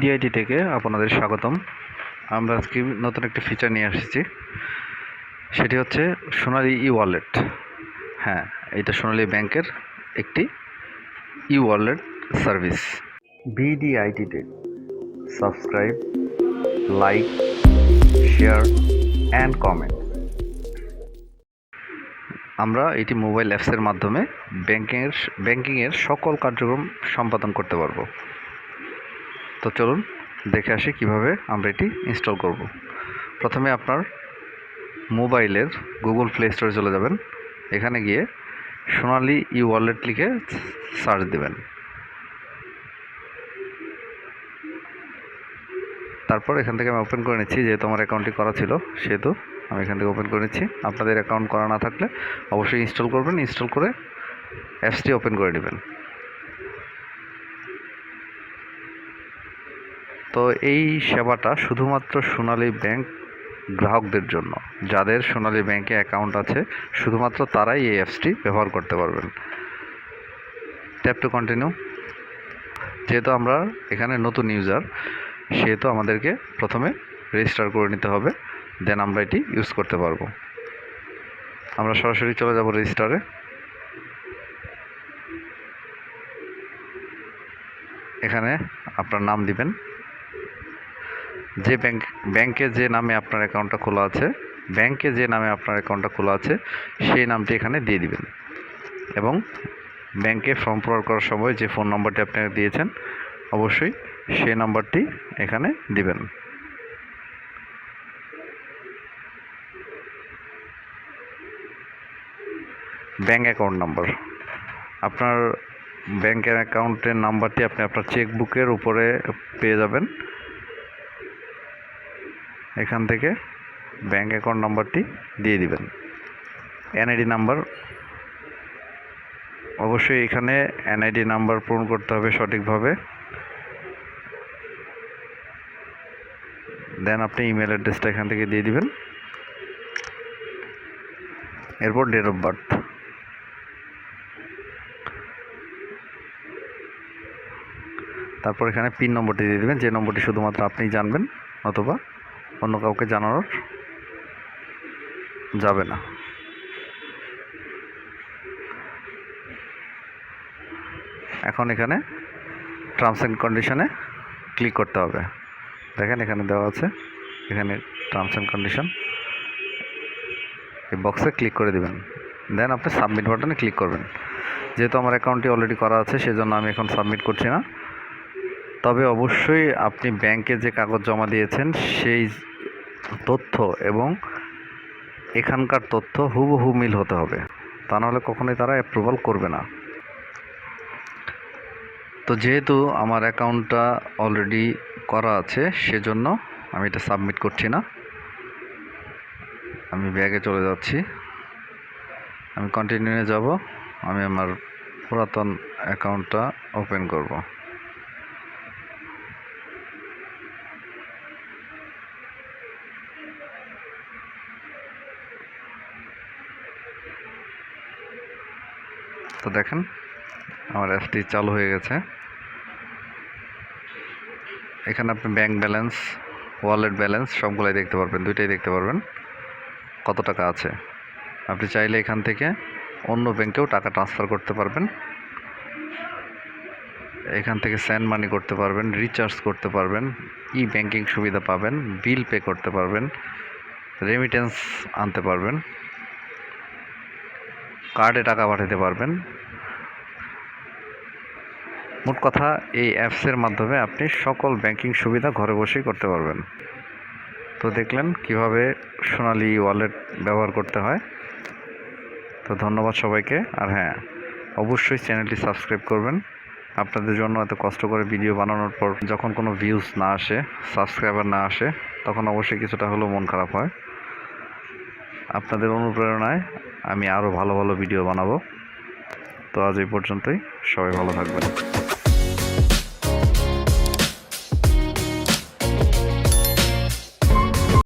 DIT থেকে আপনাদের স্বাগতম। আমরা আজকে নতুন একটি ফিচার নিয়ে এসেছি, সেটি হচ্ছে সোনালি ওয়ালেট। হ্যাঁ, এটা সোনালি ব্যাংকের একটি ওয়ালেট সার্ভিস। বিডিআইটিতে subscribe, like, share and comment. আমরা এটি মোবাইল অ্যাপসের মাধ্যমে ব্যাংকিংয়ের সকল কার্যক্রম সম্পাদন করতে পারবো। তো চলুন দেখে আসি কিভাবে আমরা এটি ইনস্টল করব। প্রথমে আপনার মোবাইলের গুগল প্লে স্টোরে চলে যাবেন। এখানে গিয়ে সোনালি ওয়ালেট লিখে সার্চ দেবেন। তারপর এখান থেকে আমি ওপেন করে নিচ্ছি, যেহেতু আমার অ্যাকাউন্টটি করা ছিল সেহেতু আমি এখান থেকে ওপেন করে নিচ্ছি। আপনাদের অ্যাকাউন্ট করা না থাকলে অবশ্যই ইনস্টল করবেন, ইনস্টল করে অ্যাপসটি ওপেন করে নেবেন। তো এই সেবাটা শুধুমাত্র সোনালী ব্যাংক গ্রাহকদের জন্য। যাদের সোনালী ব্যাংকে অ্যাকাউন্ট আছে শুধুমাত্র তারাই এই অ্যাপসটি ব্যবহার করতে পারবেন। Tap to continue. যেহেতু আমরা এখানে নতুন ইউজার সেহেতু আমাদেরকে প্রথমে রেজিস্টার করে নিতে হবে, দেন আমরা এটি ইউজ করতে পারবো। আমরা সরাসরি চলে যাব রেজিস্টারে। এখানে আপনার নাম দিবেন, যে ব্যাংকে যে নামে আপনার অ্যাকাউন্টটা খোলা আছে, সেই নামটি এখানে দিয়ে দিবেন এবং ব্যাংকে ফর্ম পূরণ করার সময় যে ফোন নম্বরটি আপনাকে দিয়েছেন অবশ্যই সেই নাম্বারটি এখানে দিবেন। ব্যাংক অ্যাকাউন্ট নাম্বার, আপনার ব্যাংকের অ্যাকাউন্টের নাম্বারটি আপনি আপনার চেকবুকের উপরে পেয়ে যাবেন। এখান থেকে ব্যাংক অ্যাকাউন্ট নাম্বারটি দিয়ে দিবেন। এনআইডি নাম্বার, অবশ্যই এখানে এনআইডি নাম্বার পূরণ করতে হবে সঠিকভাবে। দেন আপনি ইমেল অ্যাড্রেসটা এখান থেকে দিয়ে দিবেন। এরপর ডেট অফ বার্থ, তারপর এখানে পিন নম্বরটি দিয়ে দেবেন, যে নম্বরটি শুধুমাত্র আপনিই জানবেন, অথবা অন্য কাউকে জানানোর যাবে না। এখন এখানে টার্মস অ্যান্ড কন্ডিশনে ক্লিক করতে হবে। দেখেন এখানে দেওয়া আছে, এখানে টার্মস অ্যান্ড কন্ডিশন, এই বক্সে ক্লিক করে দেবেন। দেন আপনি সাবমিট বাটনে ক্লিক করবেন। যেহেতু আমার অ্যাকাউন্টটি অলরেডি করা আছে সেজন্য আমি এখন সাবমিট করছি না। তবে অবশ্যই আপনি ব্যাংকে যে কাগজ জমা দিয়েছেন সেই তথ্য এবং এখানকার তথ্য হুবহু মিল হতে হবে, তা নাহলে কখনোই তারা অ্যাপ্রুভাল করবে না। তো যেহেতু আমার অ্যাকাউন্টটা অলরেডি করা আছে সেজন্য আমি এটা সাবমিট করছি না। আমি ব্যাগে চলে যাচ্ছি, আমি কন্টিনিউয়ে যাব। আমি আমার পুরাতন অ্যাকাউন্টটা ওপেন করব। তো দেখেন আমার অ্যাপটি চালু হয়ে গেছে। এখানে আপনি ব্যাংক ব্যালেন্স, ওয়ালেট ব্যালেন্স সবগুলাই দেখতে পারবেন, দুইটাই দেখতে পারবেন কত টাকা আছে। আপনি চাইলে এখান থেকে অন্য ব্যাংকেও টাকা ট্রান্সফার করতে পারবেন, এখান থেকে সেন্ড মানি করতে পারবেন, রিচার্জ করতে পারবেন, ই ব্যাংকিং সুবিধা পাবেন, বিল পে করতে পারবেন, রেমিটেন্স আনতে পারবেন, কার্ডে টাকা পাঠাতে পারবেন। মোট কথা এই অ্যাপসের মাধ্যমে আপনি সকল ব্যাংকিং সুবিধা ঘরে বসেই করতে পারবেন। তো দেখলেন কিভাবে সোনালি ওয়ালেট ব্যবহার করতে হয়। তো ধন্যবাদ সবাইকে। আর হ্যাঁ, অবশ্যই চ্যানেলটি সাবস্ক্রাইব করবেন। আপনাদের জন্য এত কষ্ট করে ভিডিও বানানোর পর যখন কোনো ভিউজ না আসে, সাবস্ক্রাইবার না আসে, তখন অবশ্যই কিছুটা হলেও মন খারাপ হয়। আপনাদের অনুপ্রেরণায় আমি আরও ভালো ভালো ভিডিও বানাবো। তো আজ এই পর্যন্তই, সবাই ভালো থাকবেন।